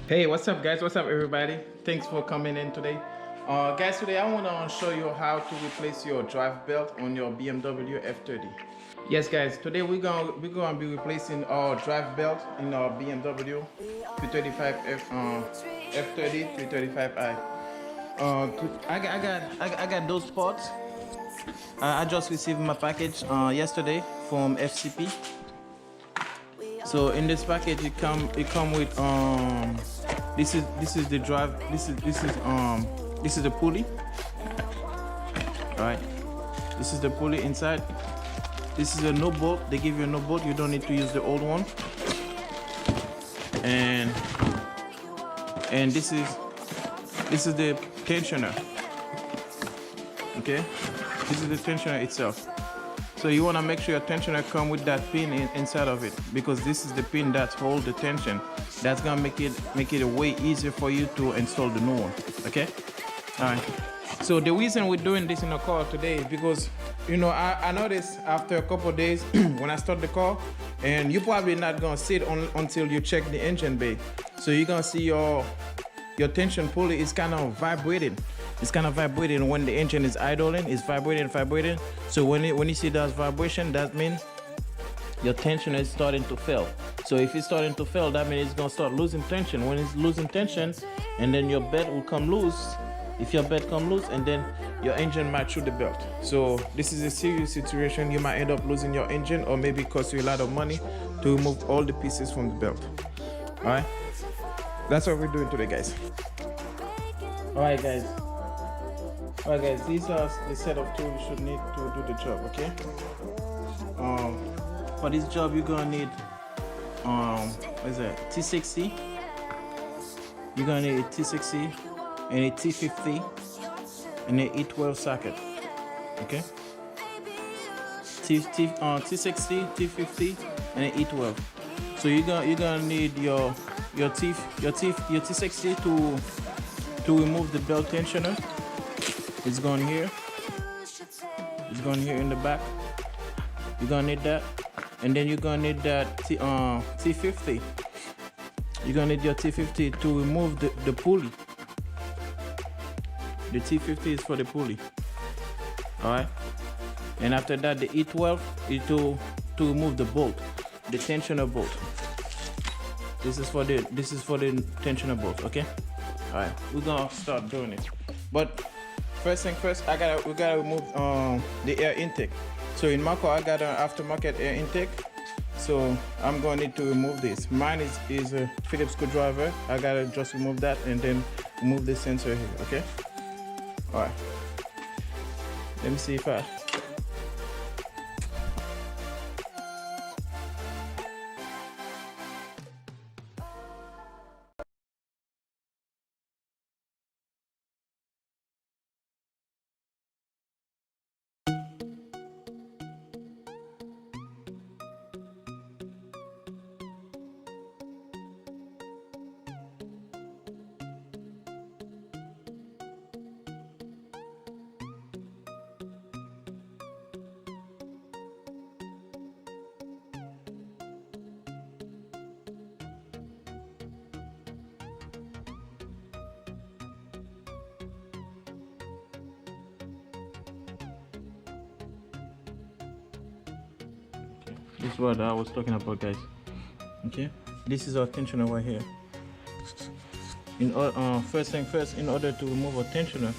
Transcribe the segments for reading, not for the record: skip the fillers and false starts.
Hey, what's up guys? What's up everybody? Thanks for coming in today. Guys, today I want to show you how to replace your drive belt on your BMW F30. Yes guys, today we're gonna be replacing our drive belt in our BMW 335 F30 335i. I got those parts. I just received my package yesterday from FCP. So in this package it come with this is the drive, this is the pulley. All right, this is the pulley inside. This is a no bolt. They give you a no bolt. You don't need to use the old one. And this is the tensioner. Okay, this is the tensioner itself. So you want to make sure your tensioner come with that pin inside of it, because this is the pin that holds the tension. That's gonna make it a way easier for you to install the new one. Okay. All right. So the reason we're doing this in the car today is because, you know, I noticed after a couple of days when I start the car, and you're probably not gonna sit on until you check the engine bay. So you're gonna see your tension pulley is kind of vibrating. It's kind of vibrating when the engine is idling. It's vibrating. So when you see that vibration, that means your tension is starting to fail. So if it's starting to fail, that means it's gonna start losing tension. When it's losing tension, and then your belt will come loose. If your belt come loose, and then your engine might shoot the belt. So this is a serious situation. You might end up losing your engine, or maybe cost you a lot of money to remove all the pieces from the belt. All right, that's what we're doing today, guys. All right, guys. These are the set of tools you should need to do the job. Okay. For this job, you're gonna need what is that? T60. You're gonna need a T60 and a T50 and an E12 socket. Okay. T60, T50, and an E12. So you're gonna need your T60 to remove the belt tensioner. It's going here. It's going here in the back. You're gonna need that, and then you're gonna need that T50. You're gonna need your T50 to remove the pulley. The T50 is for the pulley. All right. And after that, the E12 is to remove the bolt, the tensioner bolt. This is for the tensioner bolt. Okay. All right. We're gonna start doing it, but first thing first, we gotta remove the air intake. So in my car, I got an aftermarket air intake. So I'm gonna need to remove this. Mine is a Phillips screwdriver. I gotta just remove that and then remove the sensor here. Okay. All right. Let me see if I. This is what I was talking about, guys. Okay, this is our tensioner right here. First thing first, in order to remove our tensioner,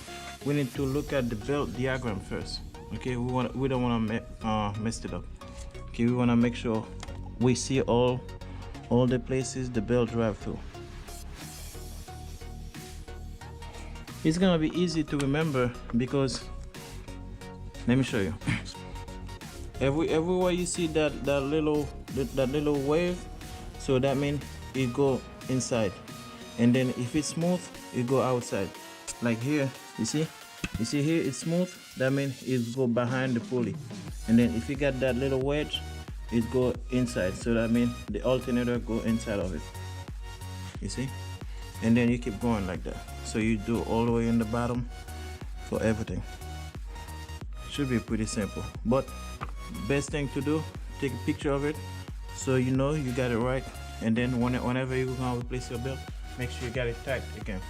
we need to look at the belt diagram first. Okay, we don't want to mess it up. Okay, we want to make sure we see all the places the belt drive through. It's gonna be easy to remember because, let me show you. Everywhere you see that little wave, so that means it go inside, and then if it's smooth, it go outside. Like here, you see here it's smooth, that means it go behind the pulley, and then if you got that little wedge, it go inside, so that means the alternator go inside of it. You see, and then you keep going like that. So you do all the way in the bottom for everything. Should be pretty simple, but best thing to do, take a picture of it so you know you got it right, and then whenever you're gonna replace your belt, make sure you got it tight again.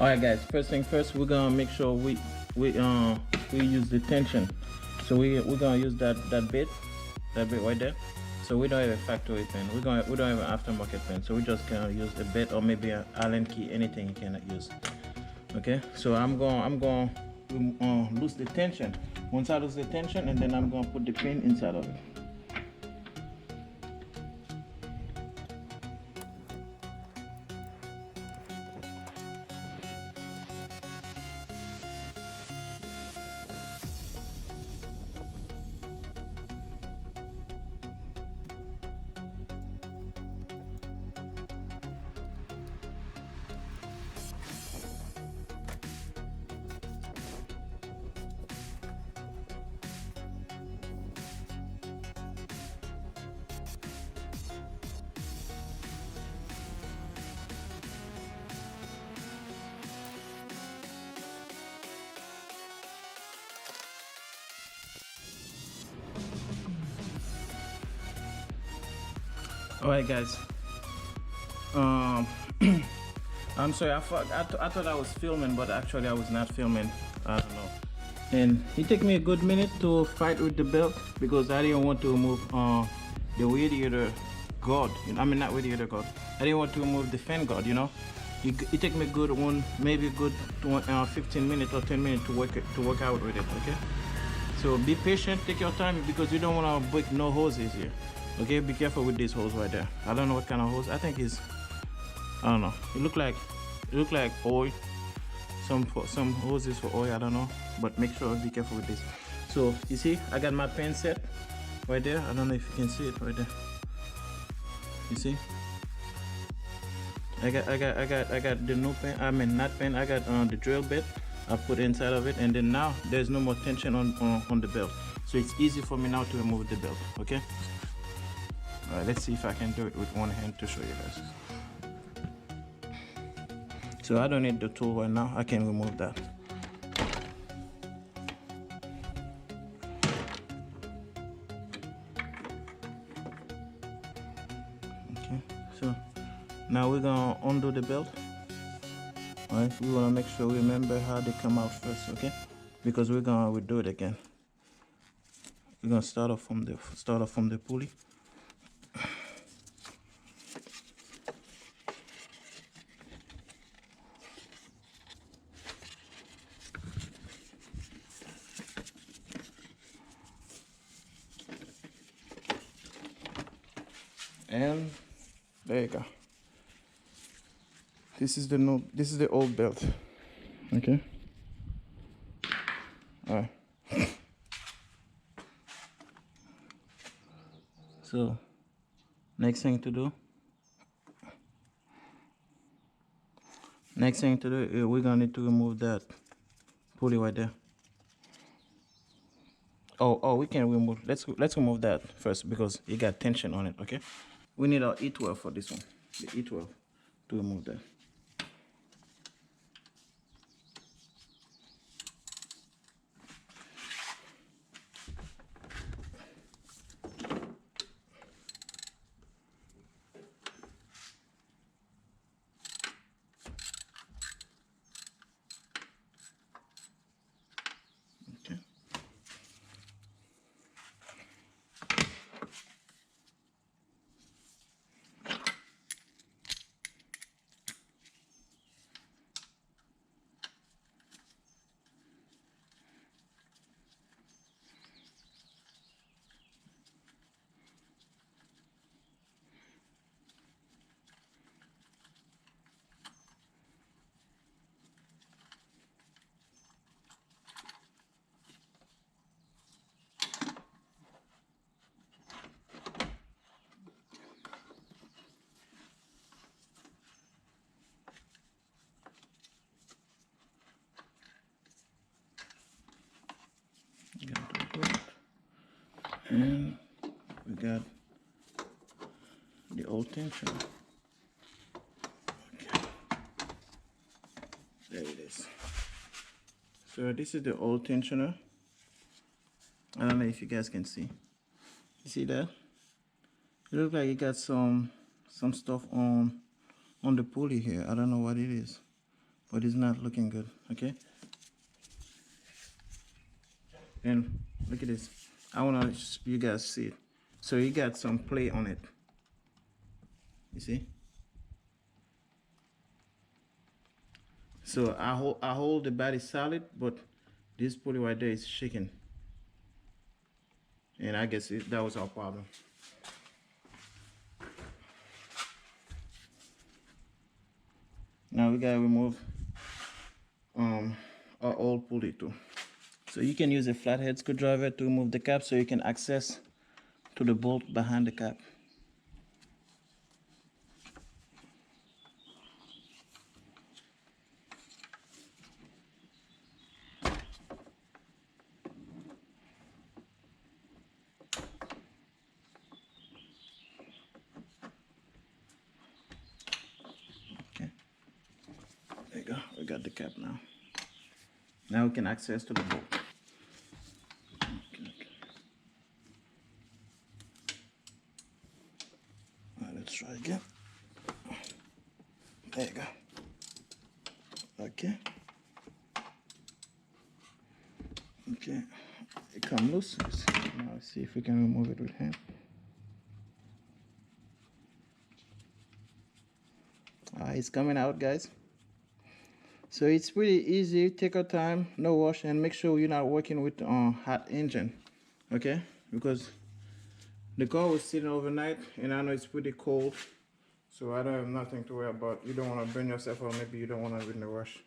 All right, guys. First thing first, we're gonna make sure we use the tension. So we're gonna use that bit right there. So we don't have a factory pin. We don't have an aftermarket pin. So we just gonna use a bit or maybe an Allen key, anything you can use. Okay. So I'm going lose the tension. Once I lose the tension, and then I'm gonna put the pin inside of it. All right, guys. I'm sorry. I thought I was filming, but actually I was not filming. I don't know. And it took me a good minute to fight with the belt because I didn't want to remove the radiator guard. I mean, not radiator guard. I didn't want to remove the fan guard. You know, it took me a good maybe a good 15 minutes or 10 minutes to work out with it. Okay. So be patient. Take your time because you don't want to break no hoses here. Okay, be careful with this hose right there. I don't know what kind of hose. I think it's, I don't know. It look like oil. Some hoses for oil. I don't know. But make sure be careful with this. So you see, I got my pin set right there. I don't know if you can see it right there. You see? I got the new pin. I mean not pin. I got the drill bit. I put inside of it, and then now there's no more tension on the belt. So it's easy for me now to remove the belt. Okay. All right, let's see if I can do it with one hand to show you guys. So I don't need the tool right now. I can remove that. Okay, so now we're gonna undo the belt. All right, we wanna make sure we remember how they come out first, okay? Because we're gonna redo it again. We're gonna start off from the pulley. And there you go. This is the old belt. Okay. All right. So next thing to do, we're gonna need to remove that pulley right there. Oh, we can remove. Let's remove that first because it got tension on it. Okay. We need our E12 for this one. The E12 to remove that. Okay. And we got the old tension. Okay. There it is. So this is the old tensioner. I don't know if you guys can see. You see that? It looks like it got some stuff on the pulley here. I don't know what it is, but it's not looking good. Okay. And look at this. I want you guys see it. So you got some play on it. You see? So I hold the body solid, but this pulley right there is shaking. And I guess that was our problem. Now we gotta remove our old pulley too. So you can use a flathead screwdriver to remove the cap so you can access to the bolt behind the cap. Okay, there you go. We got the cap now. Now we can access to the bolt. Okay. All right, let's try again. There you go. Okay. Okay. It come loose. Now let's see if we can remove it with hand. It's coming out, guys. So it's pretty easy. Take your time, no rush, and make sure you're not working with hot engine, okay? Because the car was sitting overnight, and I know it's pretty cold, so I don't have nothing to worry about. You don't want to burn yourself, or maybe you don't want to be in a rush.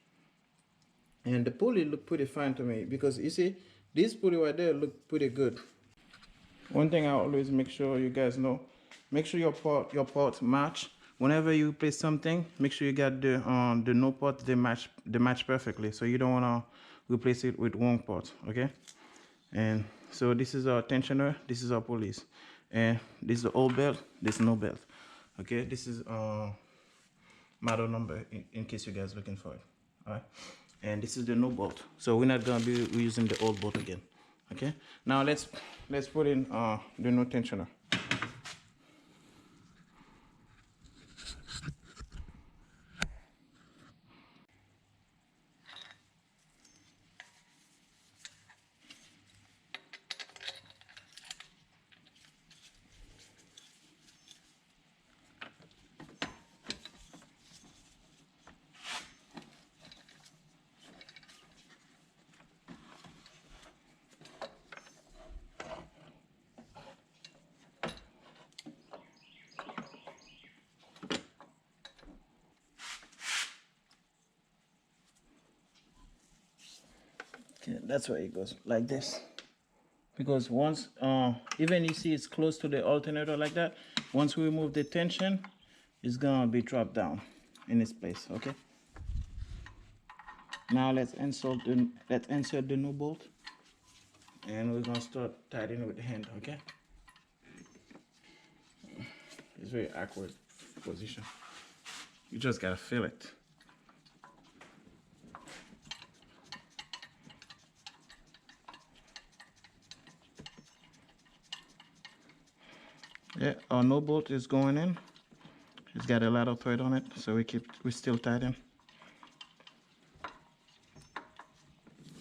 And the pulley looked pretty fine to me because you see, this pulley right there looked pretty good. One thing I always make sure you guys know, make sure your parts match. Whenever you replace something, make sure you got the no parts they match perfectly. So you don't wanna replace it with wrong parts, okay? And so this is our tensioner, this is our pulleys, and this is the old belt, this is no belt, okay? This is model number in case you guys looking for it, all right? And this is the no bolt, so we're not gonna be using the old bolt again, okay? Now let's put in the no tensioner. Okay, that's why it goes like this. Because once, even you see it's close to the alternator like that, once we remove the tension, it's gonna be dropped down in its place, okay? Now let's insert the new bolt, and we're gonna start tightening with the hand, okay? It's very awkward position. You just gotta feel it. Yeah, our no bolt is going in. It's got a lot of thread on it, so we still tighten.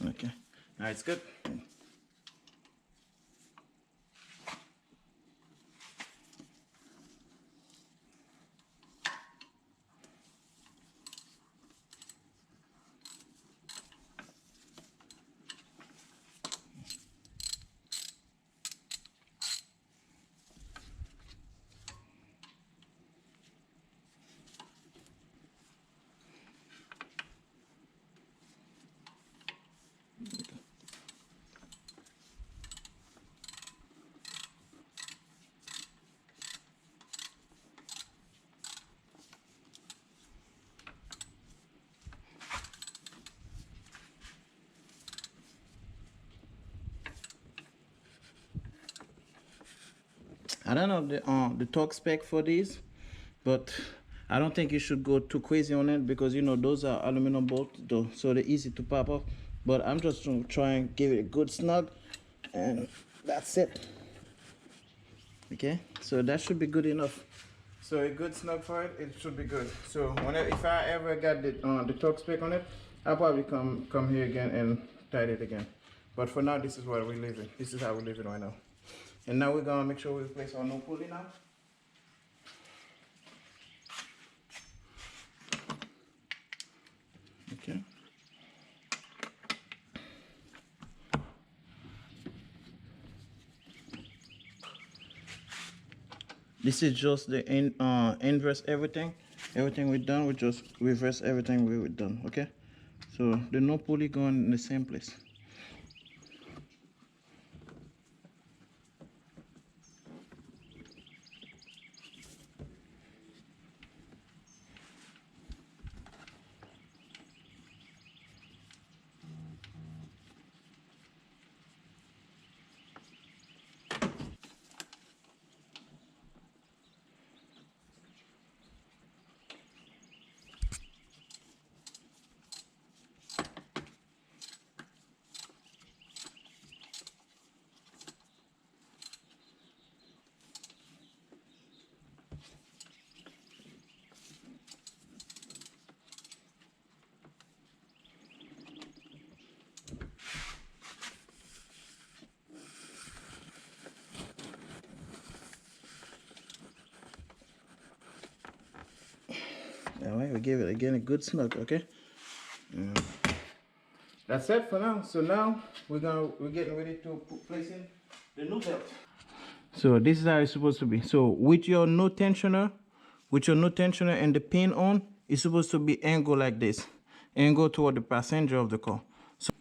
Okay, now it's good. I don't know the torque spec for these, but I don't think you should go too crazy on it because you know those are aluminum bolts though, so they're easy to pop off. But I'm just trying to give it a good snug, and that's it. Okay, so that should be good enough. So a good snug for it, it should be good. So whenever, if I ever got the torque spec on it, I'll probably come here again and tight it again. But for now, this is what we're leaving. This is how we're leaving right now. And now we're gonna make sure we place our no pulley now. Okay. This is just the inverse everything. Everything we've done, we just reverse everything we've done. Okay. So the no pulley going in the same place. All right, we give it again a good snug. Okay. That's it for now. So now we're getting ready to place in the new belt. So this is how it's supposed to be. So with your no tensioner, and the pin on, it's supposed to be angled like this, angled toward the passenger of the car. So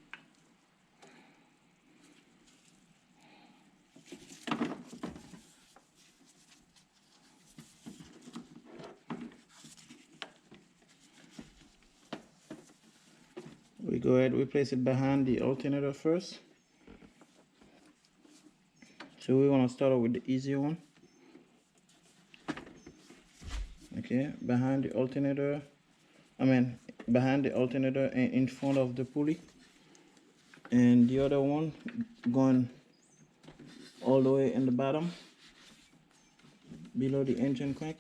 we go ahead, we place it behind the alternator first. So we want to start off with the easy one. Okay, behind the alternator, behind the alternator and in front of the pulley. And the other one going all the way in the bottom, below the engine crank.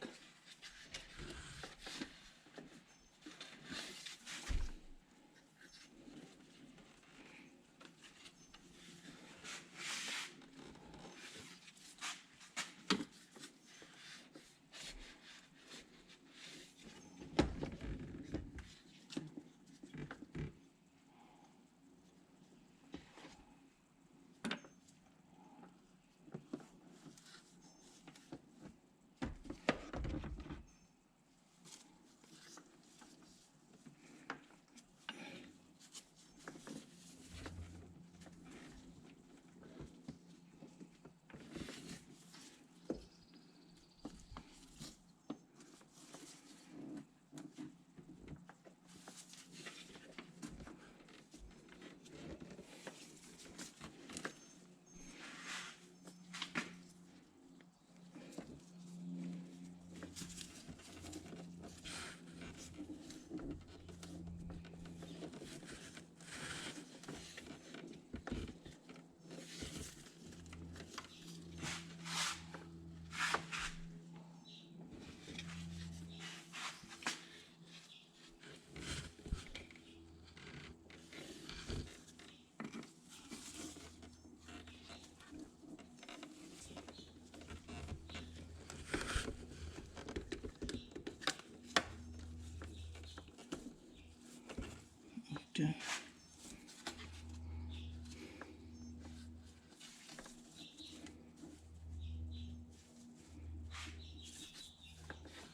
Okay.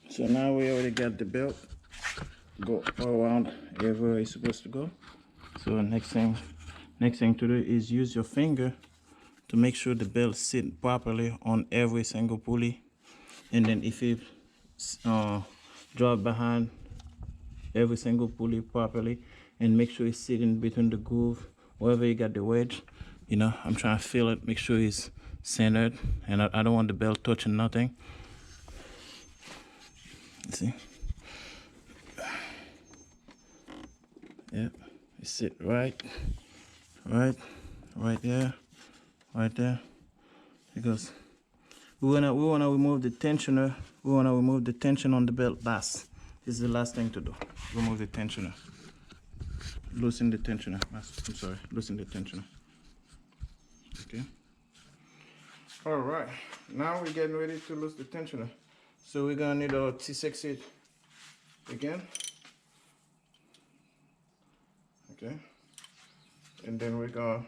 So now we already got the belt go all around everywhere it's supposed to go. So next thing to do is use your finger to make sure the belt sit properly on every single pulley, and then if you drop behind every single pulley properly and make sure it's sitting between the groove wherever you got the wedge. You know, I'm trying to feel it, make sure it's centered, and I don't want the belt touching nothing. See, yep, it sit right there, it goes We wanna remove the tensioner. We wanna remove the tension on the belt last. This is the last thing to do. Remove the tensioner. Loosen the tensioner. I'm sorry. Loosen the tensioner. Okay. All right. Now we're getting ready to loosen the tensioner. So we're gonna need our T6 again. Okay. And then we're gonna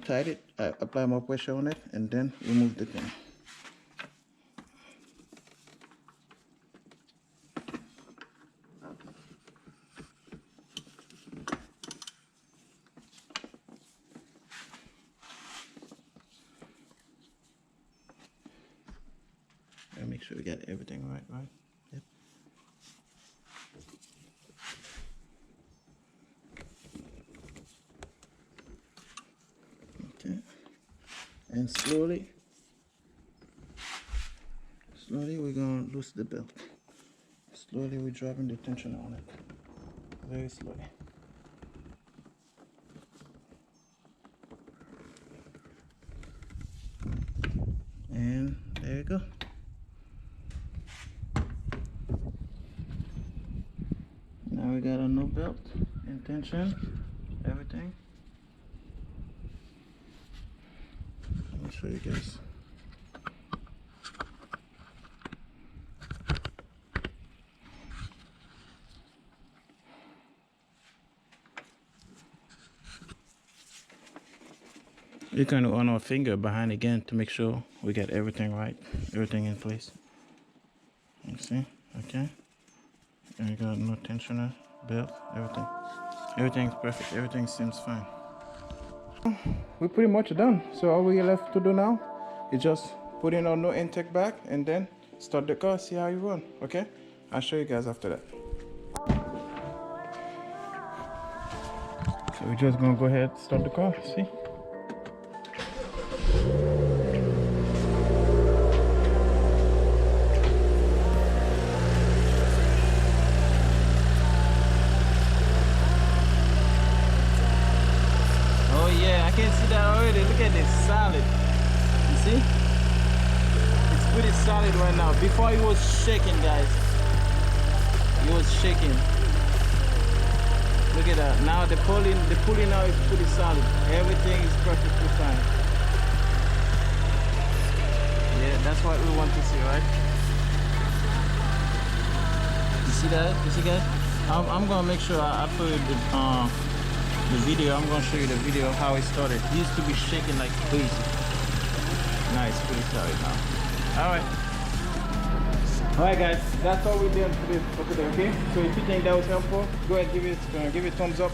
tighten it, apply more pressure on it, and then remove the thing. And make sure we get everything right? Yep. Okay. And slowly we're gonna loosen the belt. Slowly we're dropping the tension on it. Very slowly. And there you go. Now we got a new belt and tension, everything. Let me show you guys. You can run our finger behind again to make sure we get everything right, everything in place. You see, okay. And you got no tensioner, belt, everything. Everything's perfect. Everything seems fine. We're pretty much done. So all we left to do now is just put in our new intake back and then start the car, see how you run. Okay? I'll show you guys after that. So we're just gonna go ahead and start the car. See? I can see that already. Look at this, solid. You see? It's pretty solid right now. Before it was shaking, guys. It was shaking. Look at that. Now the pulley now is pretty solid. Everything is perfectly fine. Yeah, that's what we want to see, right? You see that? You see, guys? I'm gonna make sure I put the video. I'm gonna show you the video of how it started. It used to be shaking like crazy. Now it's pretty solid now. Alright guys, that's all we did for today, okay? So if you think that was helpful, go ahead and give it a thumbs up.